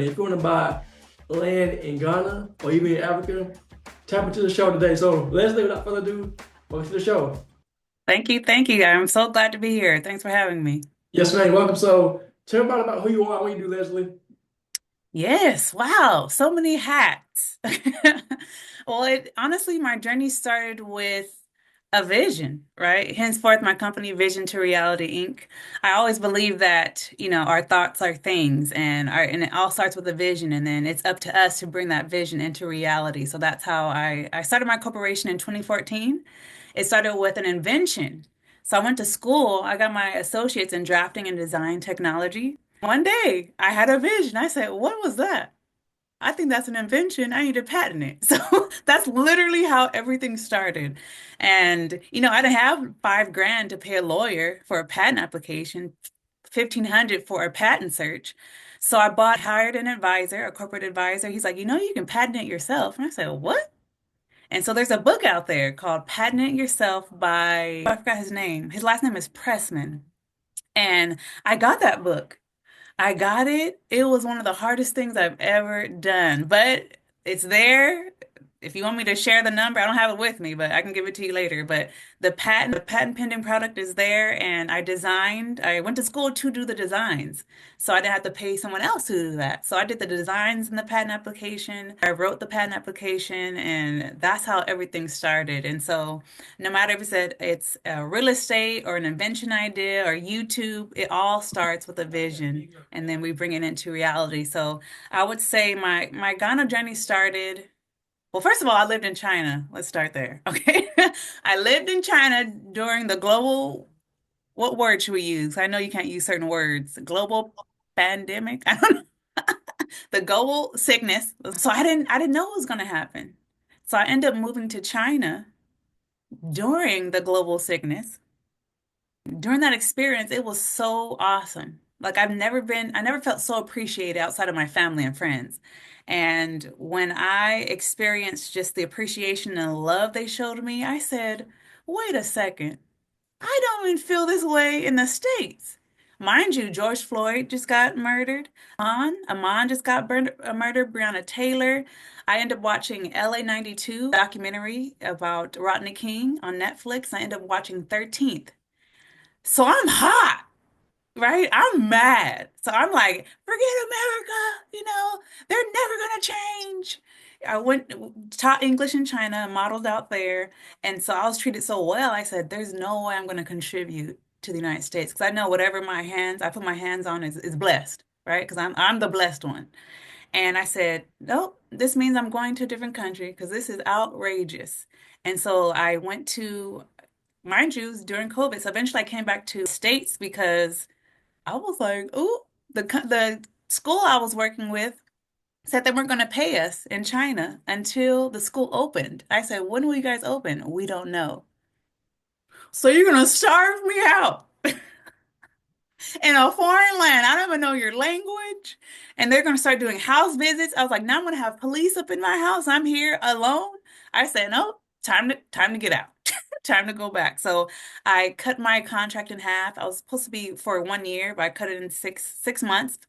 If you want to buy land in Ghana or even in Africa, tap into the show today. So, Leslie, without further ado, welcome to the show. Thank you. Thank you. I'm so glad to be here. Thanks for having me. Yes, man. Welcome. So, tell me about who you are, what you do, Leslie. Yes. Wow. So many hats. Well, honestly, my journey started with a vision, right? Henceforth, my company, Vision to Reality Inc. I always believe that, our thoughts are things and it all starts with a vision, and then it's up to us to bring that vision into reality. So that's how I started my corporation in 2014. It started with an invention. So I went to school. I got my associates in drafting and design technology. One day I had a vision. I said, "What was that? I think that's an invention. I need to patent it." So that's literally how everything started. And, I didn't have 5 grand to pay a lawyer for a patent application, 1,500 for a patent search. So hired an advisor, a corporate advisor. He's like, you can patent it yourself. And I said, what? And so there's a book out there called Patent It Yourself by, I forgot his name. His last name is Pressman. And I got that book. I got it. It was one of the hardest things I've ever done, but it's there. If you want me to share the number, I don't have it with me, but I can give it to you later. But the patent pending product is there, and I went to school to do the designs. So I didn't have to pay someone else to do that. So I did the designs in the patent application. I wrote the patent application, and that's how everything started. And so no matter if it's real estate or an invention idea or YouTube, it all starts with a vision, and then we bring it into reality. So I would say my Ghana journey started. Well, first of all, I lived in China. Let's start there. Okay. I lived in China during the global, what word should we use? I know you can't use certain words. Global pandemic. I don't know. The global sickness. So I didn't know what was going to happen. So I ended up moving to China during the global sickness. During that experience, it was so awesome. Like I never felt so appreciated outside of my family and friends. And when I experienced just the appreciation and love they showed me, I said, wait a second, I don't even feel this way in the States. Mind you, George Floyd just got murdered. Amon just got murdered. Breonna Taylor. I ended up watching LA 92 documentary about Rodney King on Netflix. I ended up watching 13th. So I'm hot, right? I'm mad. So I'm like, forget America, they're never gonna change. I taught English in China, modeled out there, and so I was treated so well. I said, there's no way I'm gonna contribute to the United States because I know whatever I put my hands on is blessed, right? Because I'm the blessed one. And I said, nope, this means I'm going to a different country because this is outrageous. And so I went to, mind you, it was during COVID. So eventually I came back to States because I was like, "Ooh, the school I was working with said they weren't going to pay us in China until the school opened." I said, "When will you guys open?" "We don't know." "So you're going to starve me out in a foreign land. I don't even know your language." And they're going to start doing house visits. I was like, "Now I'm going to have police up in my house. I'm here alone." I said, "No, time to get out." Time to go back. So I cut my contract in half. I was supposed to be for 1 year, but I cut it in six months.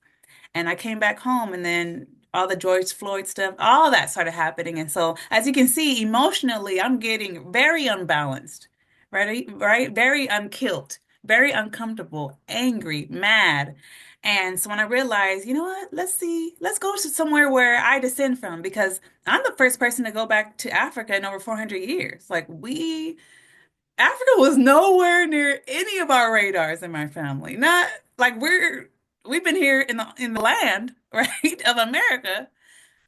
And I came back home, and then all the George Floyd stuff, all that started happening. And so, as you can see, emotionally, I'm getting very unbalanced, right? Right? Very unkilt, very uncomfortable, angry, mad. And so when I realized, you know what, let's go to somewhere where I descend from, because I'm the first person to go back to Africa in over 400 years. Africa was nowhere near any of our radars in my family. Not like we've been here in the land, right, of America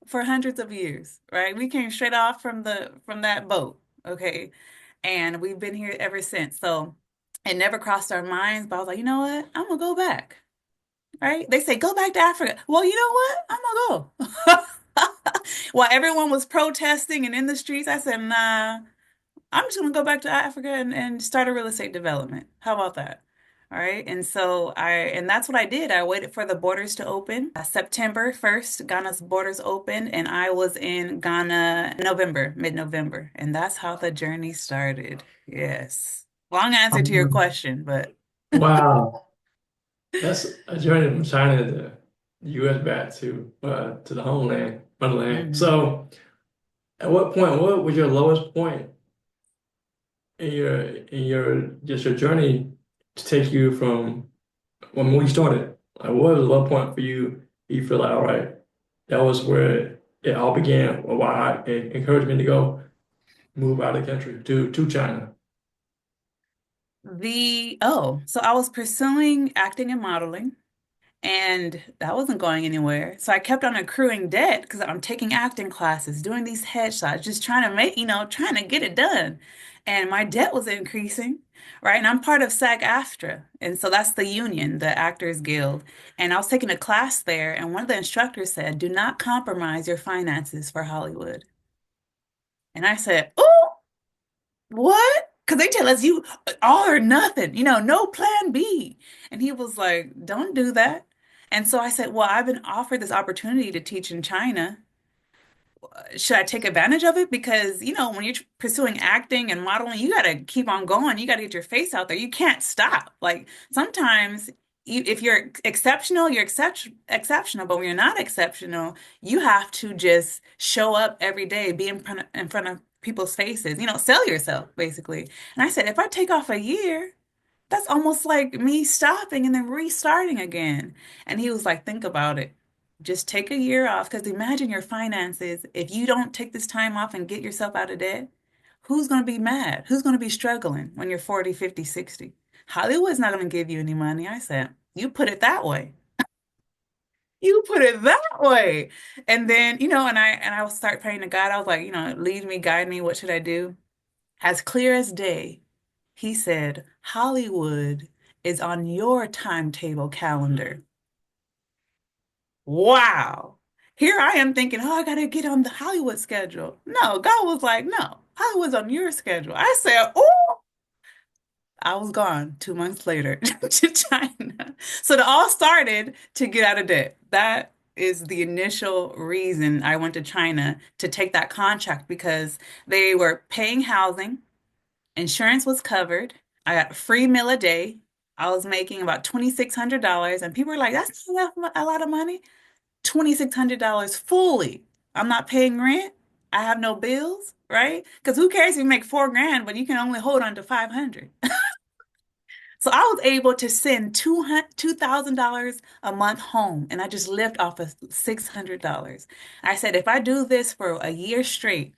for hundreds of years, right? We came straight off from that boat, okay? And we've been here ever since. So it never crossed our minds, but I was like, you know what? I'm gonna go back, right? They say go back to Africa. Well, you know what? I'm gonna go. While everyone was protesting and in the streets, I said, nah. I'm just gonna go back to Africa and start a real estate development. How about that? All right. And that's what I did. I waited for the borders to open. September 1st, Ghana's borders opened, and I was in Ghana mid-November. And that's how the journey started. Yes. Long answer to your Um, question, but Wow. That's a journey from China to U.S. back to the homeland, motherland. Hmm. So, at what point, what was your lowest point in your just your journey to take you from when you started? Like, what was the low point for you? You feel like, all right, that was where it all began, or why it encouraged me to go move out of the country to China. So I was pursuing acting and modeling. And that wasn't going anywhere. So I kept on accruing debt because I'm taking acting classes, doing these headshots, just trying to make, trying to get it done. And my debt was increasing, right? And I'm part of SAG-AFTRA. And so that's the union, the Actors Guild. And I was taking a class there, and one of the instructors said, do not compromise your finances for Hollywood. And I said, oh, what? Because they tell us you all or nothing, no plan B. And he was like, don't do that. And so I said, well, I've been offered this opportunity to teach in China. Should I take advantage of it? Because, when you're pursuing acting and modeling, you got to keep on going. You got to get your face out there. You can't stop. Like sometimes if you're exceptional, you're exceptional. But when you're not exceptional, you have to just show up every day, be in front of people's faces, sell yourself basically. And I said, if I take off a year, that's almost like me stopping and then restarting again. And he was like, think about it. Just take a year off because imagine your finances. If you don't take this time off and get yourself out of debt, who's going to be mad? Who's going to be struggling when you're 40, 50, 60? Hollywood's not going to give you any money. I said, you put it that way. You put it that way. And then, and I will start praying to God. I was like, lead me, guide me. What should I do? As clear as day. He said, Hollywood is on your timetable calendar. Wow. Here I am thinking, oh, I got to get on the Hollywood schedule. No, God was like, no, Hollywood's on your schedule. I said, oh, I was gone 2 months later to China. So it all started to get out of debt. That is the initial reason I went to China to take that contract because they were paying housing. Insurance was covered. I got a free meal a day. I was making about $2,600, and people were like, "That's not enough, a lot of money." $2,600 fully. I'm not paying rent. I have no bills, right? Because who cares if you make 4 grand, but you can only hold on to 500. So I was able to send $2,000 a month home, and I just lived off of $600. I said, if I do this for a year straight,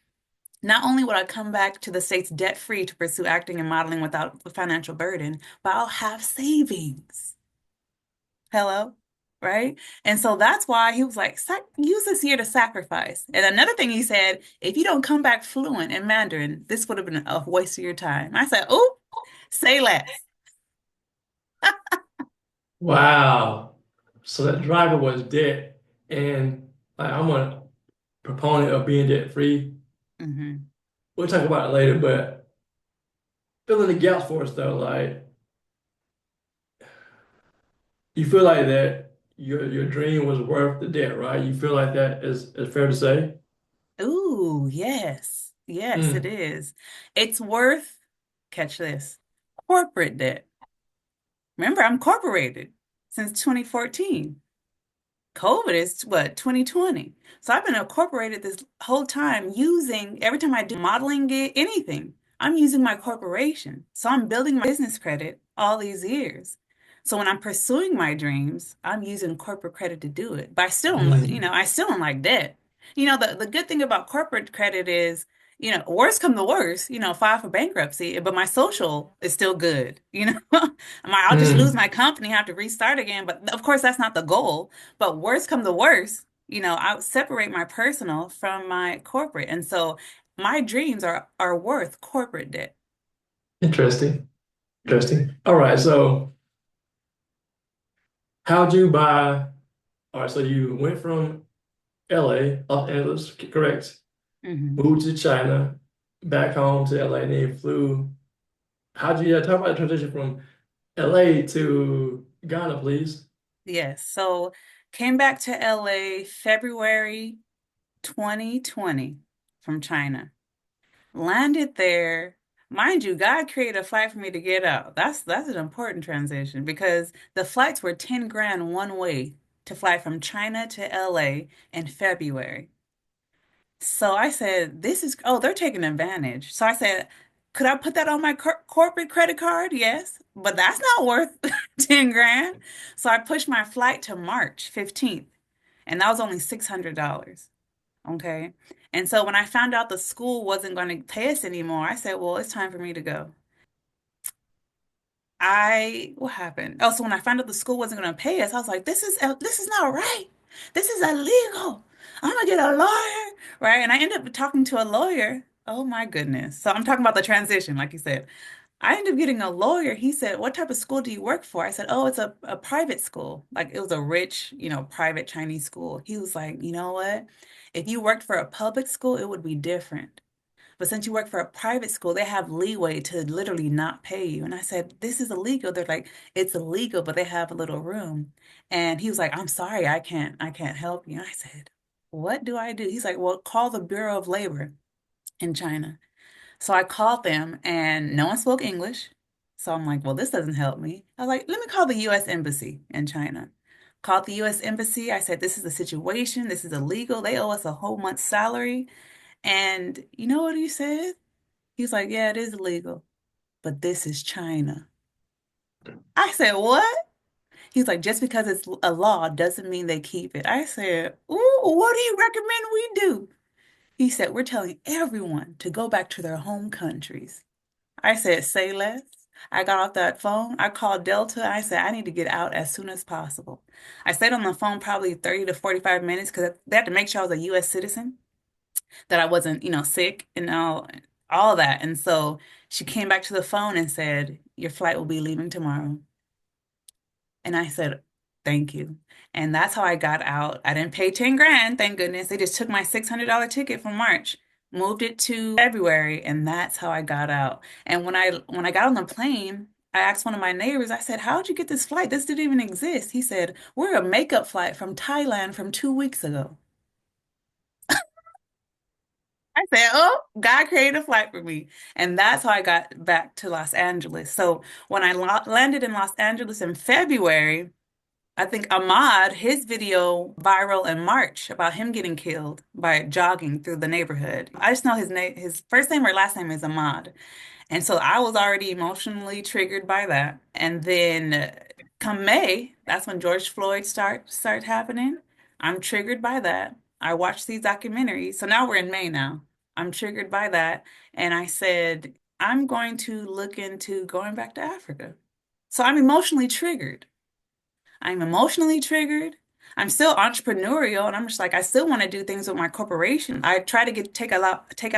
not only would I come back to the States debt free to pursue acting and modeling without the financial burden, but I'll have savings. Hello? Right? And so that's why he was like, use this year to sacrifice. And another thing he said, if you don't come back fluent in Mandarin, this would have been a waste of your time. I said, oh, say less. Wow. So that driver was dead, and like I'm a proponent of being debt free. Hmm. We'll talk about it later, but filling the gaps for us though, like you feel like that your dream was worth the debt, right? You feel like that is fair to say? Ooh, yes. Yes, it Mm. is. It's worth, catch this, corporate debt. Remember, I'm corporated since 2014. COVID is what, 2020. So I've been incorporated this whole time using, every time I do modeling gig, anything, I'm using my corporation. So I'm building my business credit all these years. So when I'm pursuing my dreams, I'm using corporate credit to do it. But I still don't, Mm. I still don't like debt. The good thing about corporate credit is, worst come to worst, file for bankruptcy, but my social is still good. I'll just lose Mm. my company, have to restart again. But of course, that's not the goal. But worst come to worst, I would separate my personal from my corporate. And so my dreams are worth corporate debt. Interesting. Interesting. All right, so how'd you buy? All right, so you went from LA, Los Angeles, correct? Hmm. Moved to China, back home to LA, and then you flew. How'd you, talk about the transition from LA to Ghana, please? Yes. So came back to LA February 2020 from China. Landed there. Mind you, God created a flight for me to get out. That's an important transition because the flights were 10 grand one way. to fly from China to LA in February. So I said, this is, oh, they're taking advantage. So I said, could I put that on my corporate credit card? Yes, but that's not worth 10 grand. So I pushed my flight to March 15th, and that was only $600. Okay. And so when I found out the school wasn't going to pay us anymore, I said, well, it's time for me to go. What happened? Oh, so when I found out the school wasn't going to pay us, I was like, this is not right. This is illegal. I'm gonna get a lawyer, right? And I ended up talking to a lawyer. Oh my goodness. So I'm talking about the transition, like you said. I ended up getting a lawyer. He said, what type of school do you work for? I said, oh, it's a private school. Like it was a rich, private Chinese school. He was like, you know what? If you worked for a public school, it would be different. But since you work for a private school, they have leeway to literally not pay you. And I said, this is illegal. They're like, it's illegal, but they have a little room. And he was like, I'm sorry, I can't help you. And I said, what do I do? He's like, well, call the Bureau of Labor in China. So I called them and no one spoke English. So I'm like, well, this doesn't help me. I was like, let me call the US Embassy in China. Called the US Embassy. I said, this is the situation. This is illegal. They owe us a whole month's salary. And you know what he said? He's like, yeah, it is illegal, but this is China. I said, what? He's like, just because it's a law doesn't mean they keep it. I said, ooh, what do you recommend we do? He said, we're telling everyone to go back to their home countries. I said, say less. I got off that phone. I called Delta. I said, I need to get out as soon as possible. I stayed on the phone probably 30 to 45 minutes because they had to make sure I was a US citizen, that I wasn't, sick and all that. And so she came back to the phone and said, your flight will be leaving tomorrow. And I said, thank you. And that's how I got out. I didn't pay 10 grand, thank goodness. They just took my $600 ticket from March, moved it to February, and that's how I got out. And when I got on the plane, I asked one of my neighbors, I said, how'd you get this flight? This didn't even exist. He said, we're a makeup flight from Thailand from 2 weeks ago. I said, oh, God created a flight for me. And that's how I got back to Los Angeles. So when I landed in Los Angeles in February, I think Ahmad, his video viral in March about him getting killed by jogging through the neighborhood. I just know his first name or last name is Ahmad. And so I was already emotionally triggered by that. And then come May, that's when George Floyd start happening. I'm triggered by that. I watched these documentaries. So now we're in May now. I'm triggered by that. And I said, I'm going to look into going back to Africa. So I'm emotionally triggered. I'm emotionally triggered. I'm still entrepreneurial, and I'm just like, I still want to do things with my corporation. I try to take out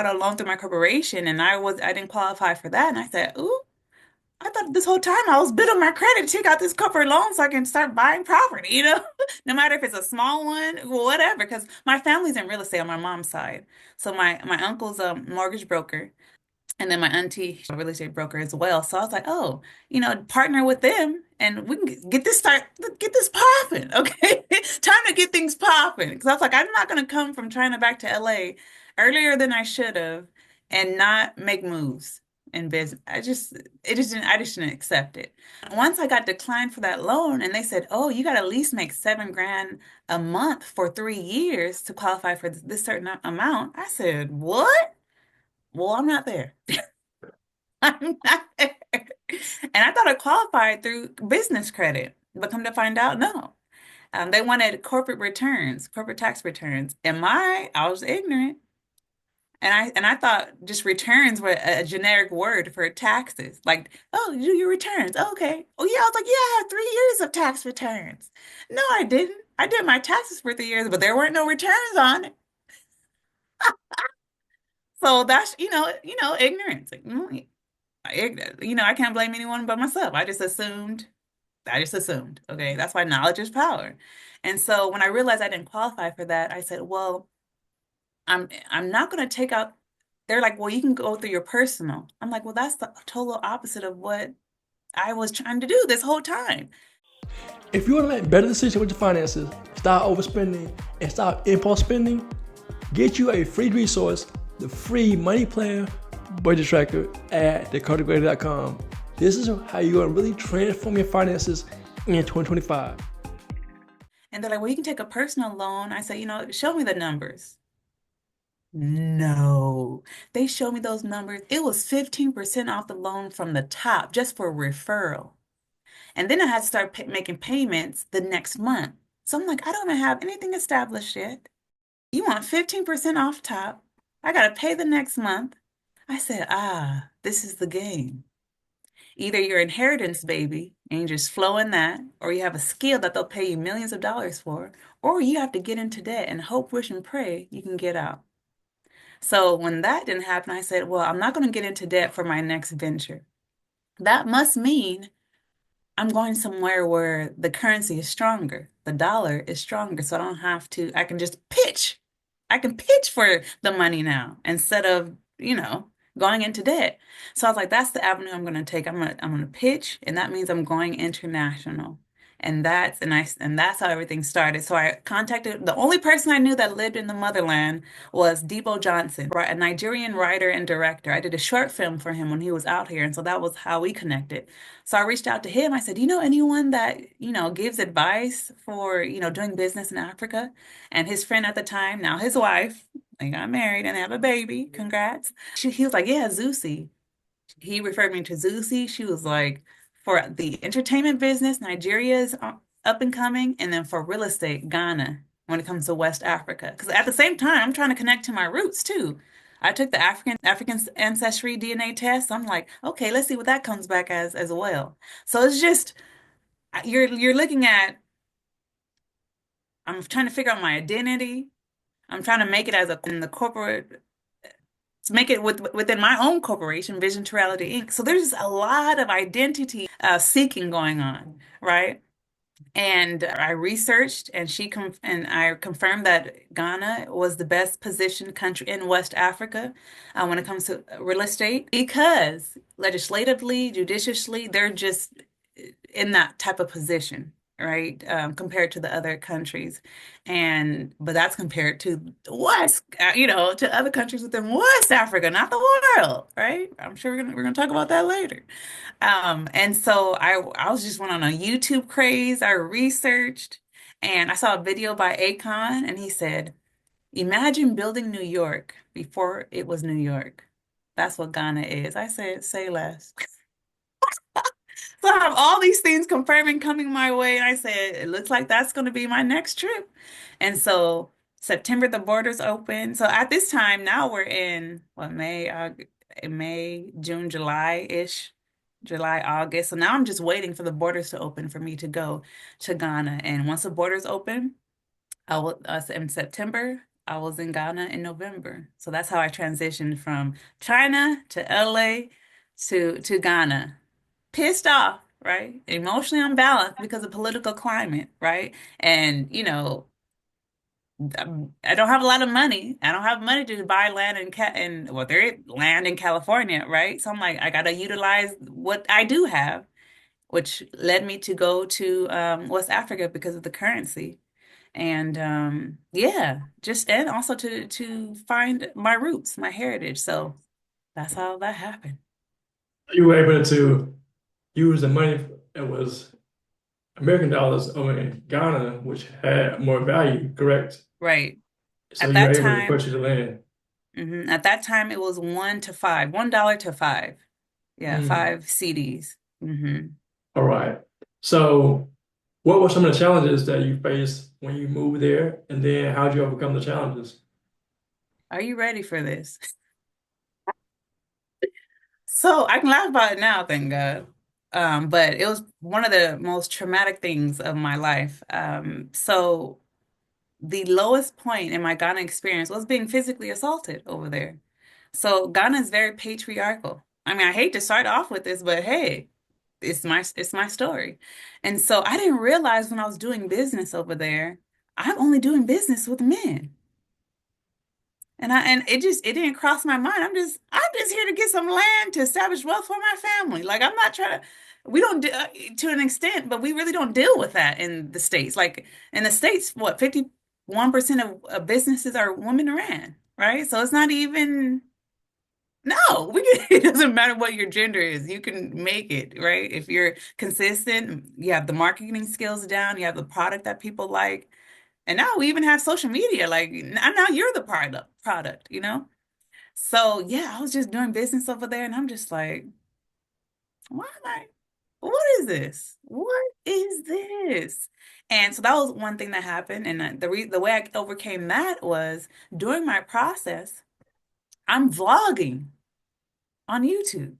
a loan through my corporation, and I didn't qualify for that. And I said, ooh, I thought this whole time I was building my credit to take out this corporate loan so I can start buying property, no matter if it's a small one, whatever. Because my family's in real estate on my mom's side. So my uncle's a mortgage broker. And then my auntie, she's a real estate broker as well. So I was like, oh, partner with them and we can get this popping. Okay. Time to get things popping. Because I was like, I'm not going to come from China back to LA earlier than I should have and not make moves in business. I just didn't accept it. Once I got declined for that loan and they said, oh, you got to at least make 7 grand a month for 3 years to qualify for this certain amount. I said, what? Well, I'm not there. I'm not there. And I thought I qualified through business credit, but come to find out, no. They wanted corporate tax returns. I was ignorant. And I thought just returns were a generic word for taxes. Like, oh, you do your returns. Okay. Oh yeah, I was like, yeah, I have 3 years of tax returns. No, I didn't. I did my taxes for 3 years, but there weren't no returns on it. So that's, ignorance. Like, I can't blame anyone but myself. I just assumed. Okay. That's why knowledge is power. And so when I realized I didn't qualify for that, I said, well, I'm not going to take out. They're like, well, you can go through your personal. I'm like, well, that's the total opposite of what I was trying to do this whole time. If you want to make better decisions with your finances, stop overspending and stop impulse spending, get you a free resource, the free money plan budget tracker at dakotagrady.com. This is how you're going to really transform your finances in 2025. And they're like, well, you can take a personal loan. I said, show me the numbers. No, they showed me those numbers. It was 15% off the loan from the top just for referral. And then I had to start making payments the next month. So I'm like, I don't even have anything established yet. You want 15% off top? I got to pay the next month. I said, this is the game. Either your inheritance baby and you just flow in that, or you have a skill that they'll pay you millions of dollars for, or you have to get into debt and hope, wish, and pray you can get out. So when that didn't happen, I said, well, I'm not going to get into debt for my next venture. That must mean I'm going somewhere where the currency is stronger, the dollar is stronger, so I don't have to, I can just pitch. I can pitch for the money now instead of, going into debt. So I was like, that's the avenue I'm going to take. I'm going to pitch, and that means I'm going international. And that's how everything started. So I contacted the only person I knew that lived in the motherland was Debo Johnson, a Nigerian writer and director. I did a short film for him when he was out here, and so that was how we connected. So I reached out to him. I said, "Do you know anyone that, gives advice for, doing business in Africa?" And his friend at the time, now his wife, they got married and they have a baby. Congrats. He was like, "Yeah, Zusi." He referred me to Zusi. She was like, for the entertainment business, Nigeria is up and coming, and then for real estate, Ghana, when it comes to West Africa. Because at the same time, I'm trying to connect to my roots too. I took the African ancestry DNA test. I'm like, okay, let's see what that comes back as well. So it's just you're looking at. I'm trying to figure out my identity. I'm trying to make it as in the corporate to make it within my own corporation, Vision to Reality Inc. So there's a lot of identity seeking going on, right? And I researched, and and I confirmed that Ghana was the best positioned country in West Africa when it comes to real estate because legislatively, judiciously, they're just in that type of position, right? Compared to the other countries, but that's compared to West, to other countries within West Africa, not the world, right? I'm sure we're gonna talk about that later. And so I was just went on a YouTube craze. I researched and I saw a video by Akon and he said, imagine building New York before it was New York. That's what Ghana is. I said, say less. So I have all these things confirming coming my way. And I said, it looks like that's going to be my next trip. And so September, the borders open. So at this time, now we're in what, May, June, July-ish, July, August. So now I'm just waiting for the borders to open for me to go to Ghana. And once the borders open, in September, I was in Ghana in November. So that's how I transitioned from China to LA to Ghana. Pissed off, right? Emotionally unbalanced because of political climate, right? And, I don't have a lot of money. I don't have money to buy land well, there is land in California, right? So I'm like, I gotta utilize what I do have, which led me to go to West Africa because of the currency. And yeah, just and also to find my roots, my heritage. So that's how that happened. You were able to use the money that was American dollars over in Ghana, which had more value, correct? Right. So At you were that able to time, purchase the land. at that time it was $1 to five. Yeah, Mm. five CDs. All right. So what were some of the challenges that you faced when you moved there? And then how did you overcome the challenges? Are you ready for this? So I can laugh about it now, thank God. But it was one of the most traumatic things of my life. So the lowest point in my Ghana experience was being physically assaulted over there. So Ghana is very patriarchal. I mean, I hate to start off with this, but hey, it's my story. And so I didn't realize when I was doing business over there, I'm only doing business with men. And it didn't cross my mind. I'm just here to get some land to establish wealth for my family. Like I'm not trying to we don't do, to an extent, but we really don't deal with that in the States. Like in the States, what, 51% of businesses are women ran, right? So it's not even No, it doesn't matter what your gender is. You can make it, right? If you're consistent, you have the marketing skills down, you have the product that people like. And now we even have social media. Like now you're the product, you know? So yeah, I was just doing business over there and I'm just like, why am I, what is this? What is this? And so that was one thing that happened. And the way I overcame that was during my process, I'm vlogging on YouTube.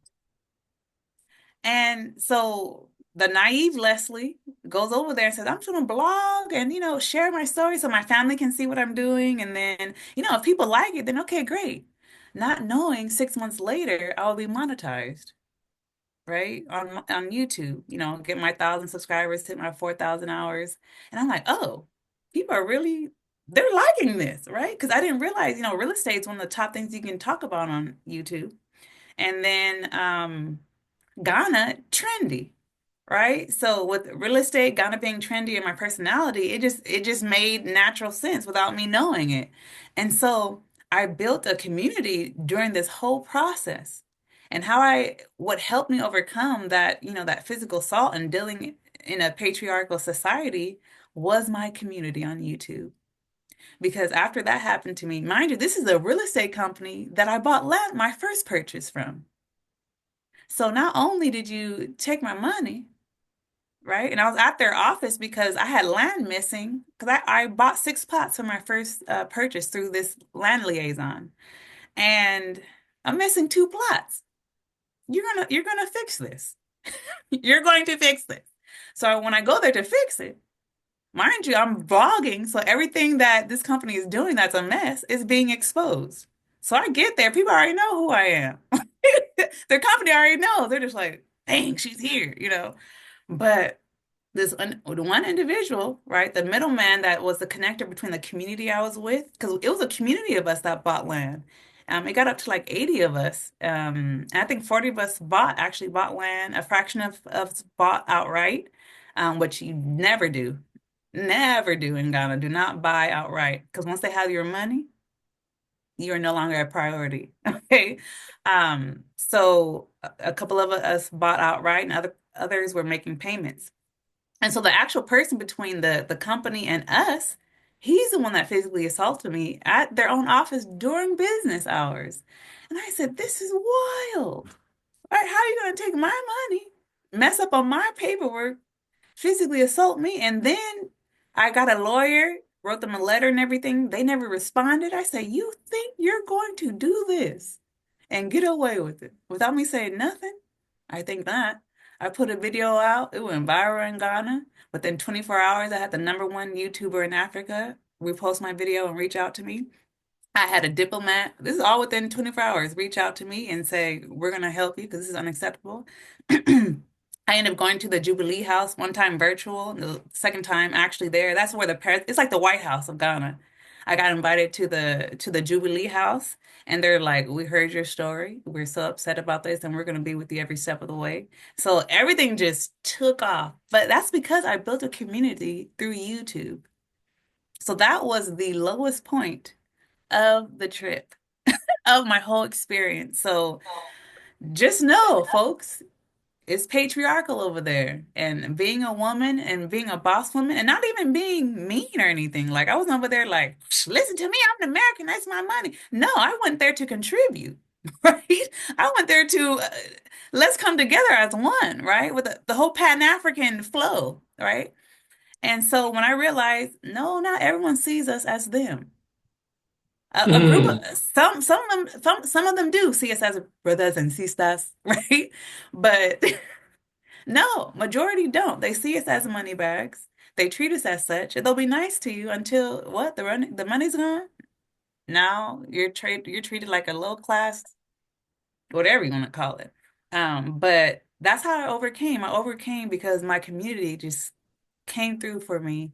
And so the naive Leslie goes over there and says, I'm just gonna blog and, share my story so my family can see what I'm doing. And then, if people like it, then okay, great. Not knowing 6 months later, I'll be monetized, right? On YouTube, get my 1,000 subscribers, hit my 4,000 hours. And I'm like, oh, people are really, they're liking this, right? Because I didn't realize, real estate is one of the top things you can talk about on YouTube. And then Ghana trendy, right? So with real estate, Ghana being trendy and my personality, it just made natural sense without me knowing it. And so I built a community during this whole process. And what helped me overcome that, that physical assault and dealing in a patriarchal society was my community on YouTube. Because after that happened to me, mind you, this is a real estate company that I bought my first purchase from. So not only did you take my money, right? And I was at their office because I had land missing because I bought 6 plots for my first purchase through this land liaison. And I'm missing 2 plots. You're gonna fix this. You're going to fix this. So when I go there to fix it, mind you, I'm vlogging, so everything that this company is doing that's a mess is being exposed. So I get there, people already know who I am. Their company already knows. They're just like, dang, she's here. But the one individual, right, the middleman that was the connector between the community I was with, because it was a community of us that bought land. It got up to like 80 of us. And I think 40 of us actually bought land. A fraction of us bought outright, which you never do. Never do in Ghana. Do not buy outright. Because once they have your money, you are no longer a priority. Okay. So a couple of us bought outright and others were making payments. And so the actual person between the company and us, he's the one that physically assaulted me at their own office during business hours. And I said, this is wild. All right, how are you going to take my money, mess up on my paperwork, physically assault me? And then I got a lawyer, wrote them a letter and everything. They never responded. I said, you think you're going to do this and get away with it without me saying nothing? I think not. I put a video out. It went viral in Ghana. Within 24 hours, I had the #1 YouTuber in Africa repost my video and reach out to me. I had a diplomat, this is all within 24 hours, reach out to me and say, we're going to help you because this is unacceptable. I ended up going to the Jubilee House one time virtual, the second time actually there. That's where it's like the White House of Ghana. I got invited to the Jubilee House and they're like, we heard your story. We're so upset about this and we're going to be with you every step of the way. So everything just took off. But that's because I built a community through YouTube. So that was the lowest point of the trip, of my whole experience. So just know, folks, it's patriarchal over there. And being a woman and being a boss woman and not even being mean or anything. Like I was over there like, listen to me, I'm an American, that's my money. No, I went there to contribute, right? I went there to let's come together as one, right? With the whole Pan-African flow, right? And so when I realized, no, not everyone sees us as them. A group of Hmm. some of them do see us as brothers and sisters, right? But no, majority don't. They see us as money bags. They treat us as such. They'll be nice to you until what? The money's gone. Now you're treated like a low class, whatever you want to call it. But that's how I overcame. I overcame because my community just came through for me.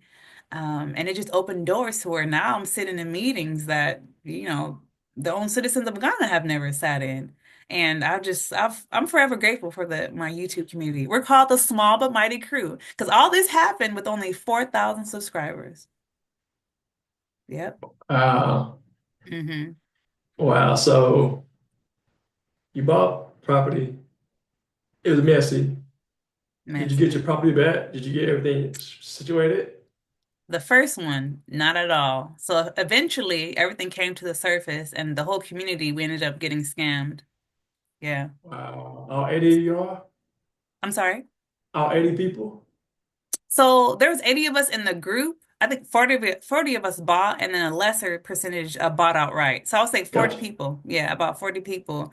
And it just opened doors to where now I'm sitting in meetings that, the own citizens of Ghana have never sat in. And I'm forever grateful for my YouTube community. We're called the Small But Mighty Crew because all this happened with only 4,000 subscribers. Yep. Wow. Hmm. Wow. So You bought property. It was messy. Did you get your Messy. property back? Did you get everything situated? The first one, not at all. So eventually everything came to the surface and the whole community, we ended up getting scammed. Yeah. Wow. All 80 of y'all? I'm sorry. All 80 people? So there was 80 of us in the group. I think 40 of us bought and then a lesser percentage bought outright. So I would say 40 Gotcha. people. Yeah, about 40 people.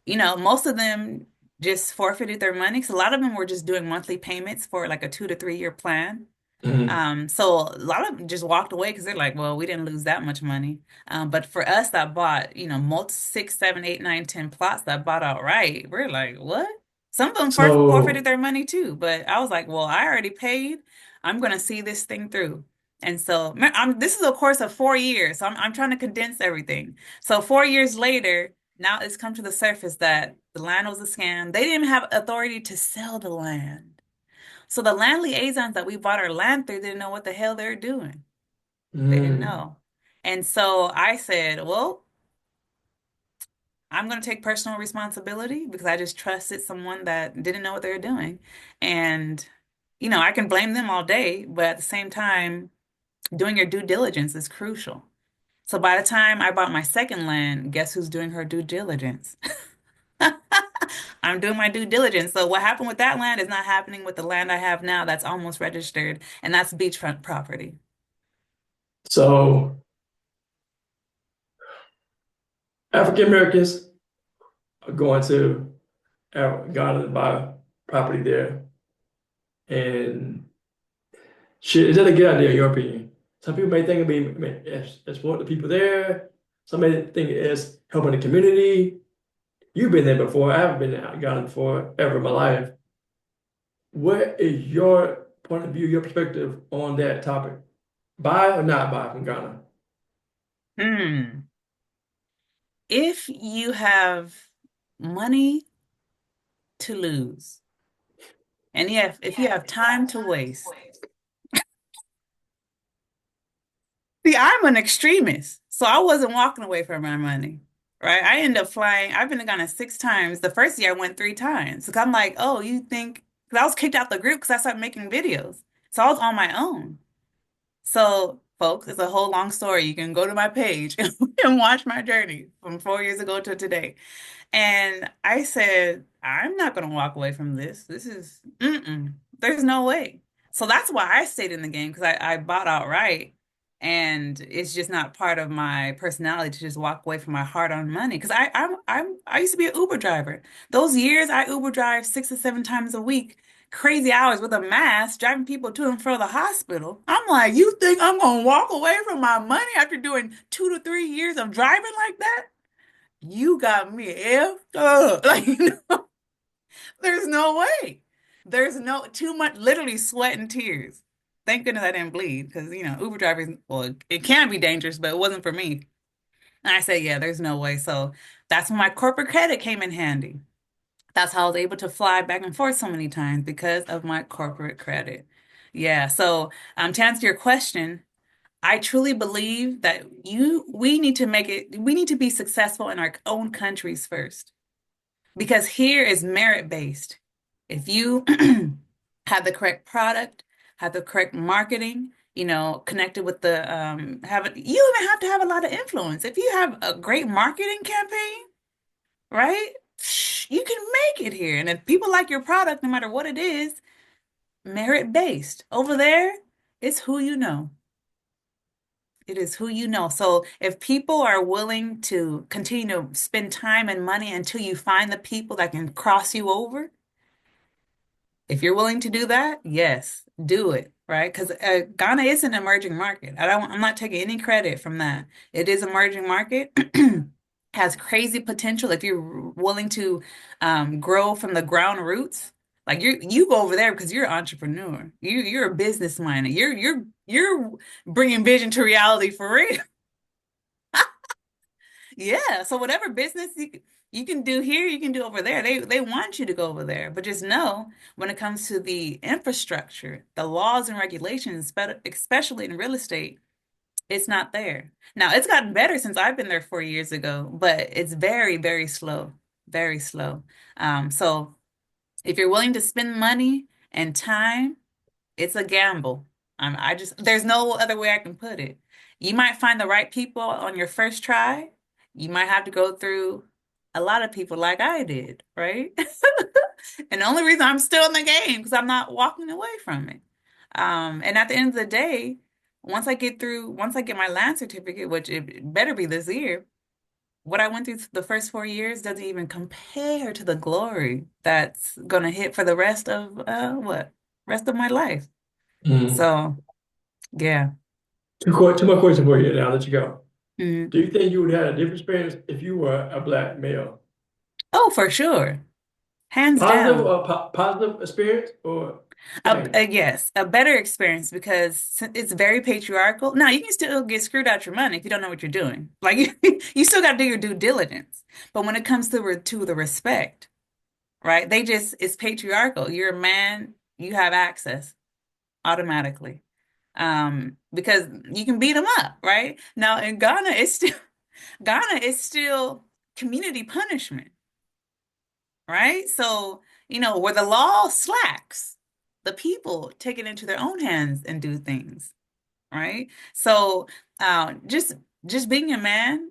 Most of them just forfeited their money. So a lot of them were just doing monthly payments for like a 2 to 3 year plan. Mhm. So a lot of them just walked away because they're like, well, we didn't lose that much money. But for us that bought, multi 6, 7, 8, 9, 10 plots that bought outright, we're like, what? Some of them forfeited So, their money too. But I was like, well, I already paid. I'm going to see this thing through. And so this is a course of 4 years. So I'm trying to condense everything. So 4 years later, now it's come to the surface that the land was a scam. They didn't have authority to sell the land. So the land liaisons that we bought our land through didn't know what the hell they're doing. They didn't mm, know. And so I said, well, I'm going to take personal responsibility because I just trusted someone that didn't know what they were doing. And, I can blame them all day, but at the same time, doing your due diligence is crucial. So by the time I bought my second land, guess who's doing her due diligence? I'm doing my due diligence. So what happened with that land is not happening with the land I have now that's almost registered, and that's beachfront property. so African Americans are going to Ghana to buy property there. And shit, is that a good idea in your opinion? Some people may think it'd be exploit the people there. Some may think it's helping the community. You've been there before. I haven't been to Ghana before ever in my life. What is your point of view, your perspective on that topic? Buy or not buy from Ghana? Hmm. If you have money to lose, and if you have time to waste, see, I'm an extremist, so I wasn't walking away from my money, right? I ended up flying. I've been to Ghana 6 times. The first year I went 3 times. So I'm like, oh, you think? Because I was kicked out the group because I started making videos, so I was on my own. So, folks, it's a whole long story. You can go to my page and watch my journey from 4 years ago to today. And I said, I'm not going to walk away from this. There's no way. So that's why I stayed in the game because I bought outright. And it's just not part of my personality to just walk away from my hard-earned money. Because I used to be an Uber driver. Those years I Uber drive 6 or 7 times a week, crazy hours with a mask, driving people to and from the hospital. I'm like, you think I'm gonna walk away from my money after doing 2 to 3 years of driving like that? You got me effed up. Like, there's no way. There's no too much, literally sweat and tears. Thank goodness I didn't bleed because, Uber driving, well, it can be dangerous, but it wasn't for me. And I said, yeah, there's no way. So that's when my corporate credit came in handy. That's how I was able to fly back and forth so many times because of my corporate credit. Yeah. So, to answer your question, I truly believe that we need to be successful in our own countries first because here is merit based. If you have the correct product, have the correct marketing, connected with you even have to have a lot of influence. If you have a great marketing campaign, right? You can make it here. And if people like your product, no matter what it is, merit based. Over there, it's who you know. It is who you know. So if people are willing to continue to spend time and money until you find the people that can cross you over, if you're willing to do that, yes, do it, right? Because Ghana is an emerging market. I'm not taking any credit from that. It is emerging market, has crazy potential if you're willing to grow from the ground roots. Like you go over there because you're an entrepreneur. You're a business minded. You're bringing vision to reality for real. Yeah. So whatever business you can do here, you can do over there. They want you to go over there. But just know when it comes to the infrastructure, the laws and regulations, especially in real estate, it's not there. Now, it's gotten better since I've been there 4 years ago, but it's very, very slow. very slow. So if you're willing to spend money and time, it's a gamble. There's no other way I can put it. You might find the right people on your first try. You might have to go through a lot of people like I did, right? And the only reason I'm still in the game because I'm not walking away from it. And at the end of the day, once I get my land certificate, which it better be this year, what I went through the first 4 years doesn't even compare to the glory that's gonna hit for the rest of rest of my life. Mm. So yeah. Two more questions for you, and I'll let you go. Mhm. Do you think you would have had a different experience if you were a black male? Oh, for sure. Hands Positive down. or positive experience or same? Yes, a better experience because it's very patriarchal. Now, you can still get screwed out your money if you don't know what you're doing. Like you still got to do your due diligence. But when it comes to the respect, right? It's patriarchal. You're a man, you have access automatically. Because you can beat them up, right? Now in Ghana, Ghana is still community punishment, right? So, where the law slacks, the people take it into their own hands and do things, right? So, just being a man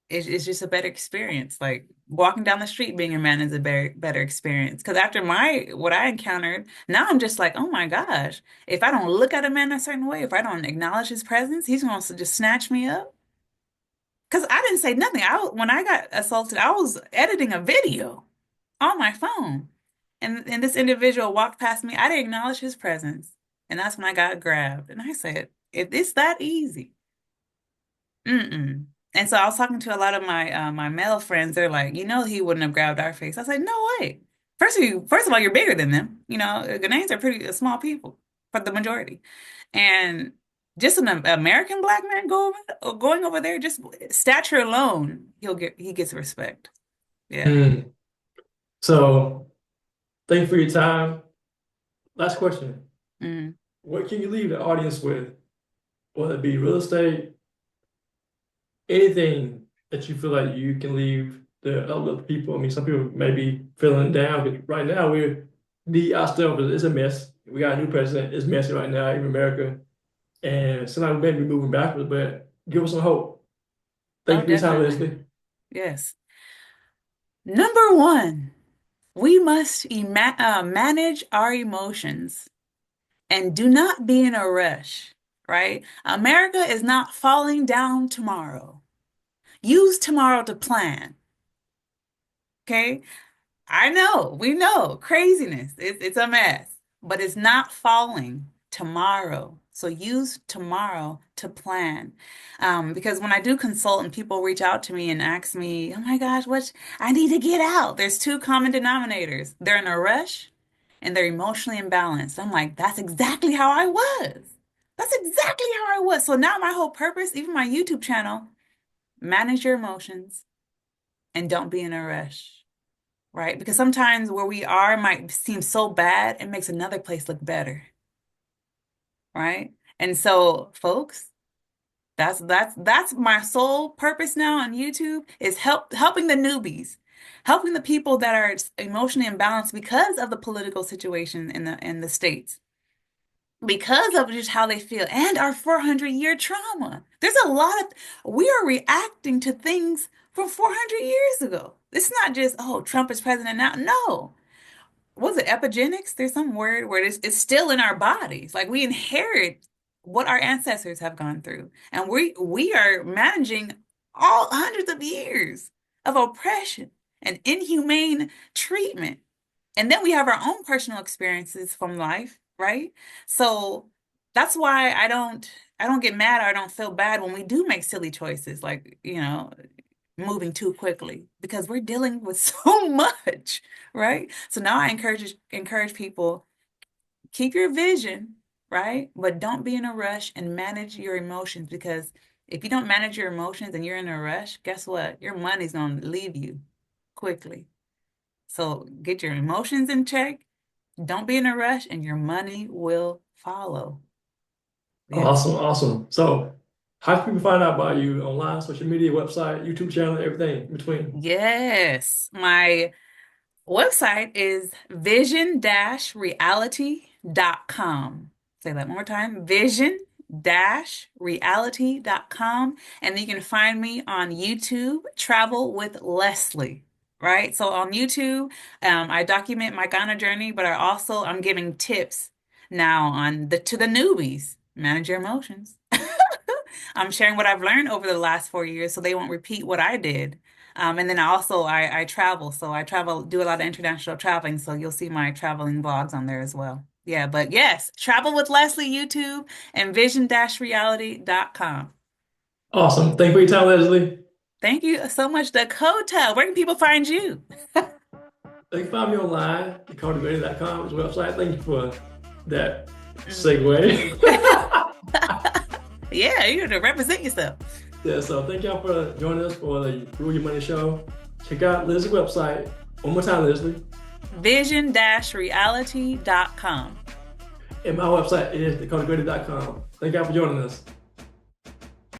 is just a better experience. Like walking down the street being a man is a better experience. Because after my what I encountered, now I'm just like, oh my gosh, if I don't look at a man a certain way, if I don't acknowledge his presence, he's going to just snatch me up. Because I didn't say nothing. When I got assaulted, I was editing a video on my phone. And this individual walked past me. I didn't acknowledge his presence. And that's when I got grabbed. And I said, if it's that easy, mm-mm. And so I was talking to a lot of my male friends. They're like, he wouldn't have grabbed our face. I said, no way. First of all, you're bigger than them. Ghanaians are pretty small people for the majority. And just an American black man going over there, just stature alone, he gets respect. Yeah. Mm. So thank you for your time. Last question. Mm. What can you leave the audience with? Whether it be real estate, anything that you feel like you can leave the other people. I mean, some people may be feeling down, but right now we're the ourselves is a mess. We got a new president, it's messy right now, even America. And sometimes we may be moving backwards, but give us some hope. Thank Oh, you for your time, definitely. Leslie. Yes. Number one, we must manage our emotions and do not be in a rush, right? America is not falling down tomorrow. Use tomorrow to plan, okay? We know, craziness. It's a mess, but it's not falling tomorrow. So use tomorrow to plan. Because when I do consult and people reach out to me and ask me, oh my gosh, I need to get out. There's two common denominators. They're in a rush and they're emotionally imbalanced. I'm like, that's exactly how I was. That's exactly how I was. So now my whole purpose, even my YouTube channel, manage your emotions and don't be in a rush. Right? Because sometimes where we are might seem so bad, it makes another place look better. Right? And so, folks, that's my sole purpose now on YouTube is helping the newbies, helping the people that are emotionally imbalanced because of the political situation in the states, because of just how they feel and our 400-year trauma. There's a lot of we are reacting to things from 400 years ago. It's not just, oh, Trump is president now. No, was it epigenetics? There's some word where it's still in our bodies. Like we inherit what our ancestors have gone through. And we are managing all hundreds of years of oppression and inhumane treatment. And then we have our own personal experiences from life, right? So that's why I don't get mad or I don't feel bad when we do make silly choices, like, moving too quickly because we're dealing with so much, right? So now I encourage people, keep your vision, right? But don't be in a rush and manage your emotions because if you don't manage your emotions and you're in a rush, guess what? Your money's going to leave you quickly. So get your emotions in check, don't be in a rush, and your money will follow. Yes. Awesome, awesome. So How can people find out about you online, social media, website, YouTube channel, everything in between? Yes, my website is vision-reality.com. Say that one more time, vision-reality.com. And you can find me on YouTube, Travel with Leslie, right? So on YouTube, I document my Ghana journey, but I'm giving tips now on to the newbies, manage your emotions. I'm sharing what I've learned over the last 4 years so they won't repeat what I did. And then I travel. So I travel, do a lot of international traveling. So you'll see my traveling vlogs on there as well. Yeah, but yes, Travel with Leslie YouTube and vision-reality.com. Awesome. Thank you for your time, Leslie. Thank you so much, Dakota. Where can people find you? You can find me online, dakotagrady.com is the website. Thank you for that segue. Yeah, you're to represent yourself. Yeah, so thank y'all for joining us for the Rule Your Money show. Check out Leslie's website. One more time, Leslie. Vision-reality.com. And my website is dakotagrady.com. Thank y'all for joining us.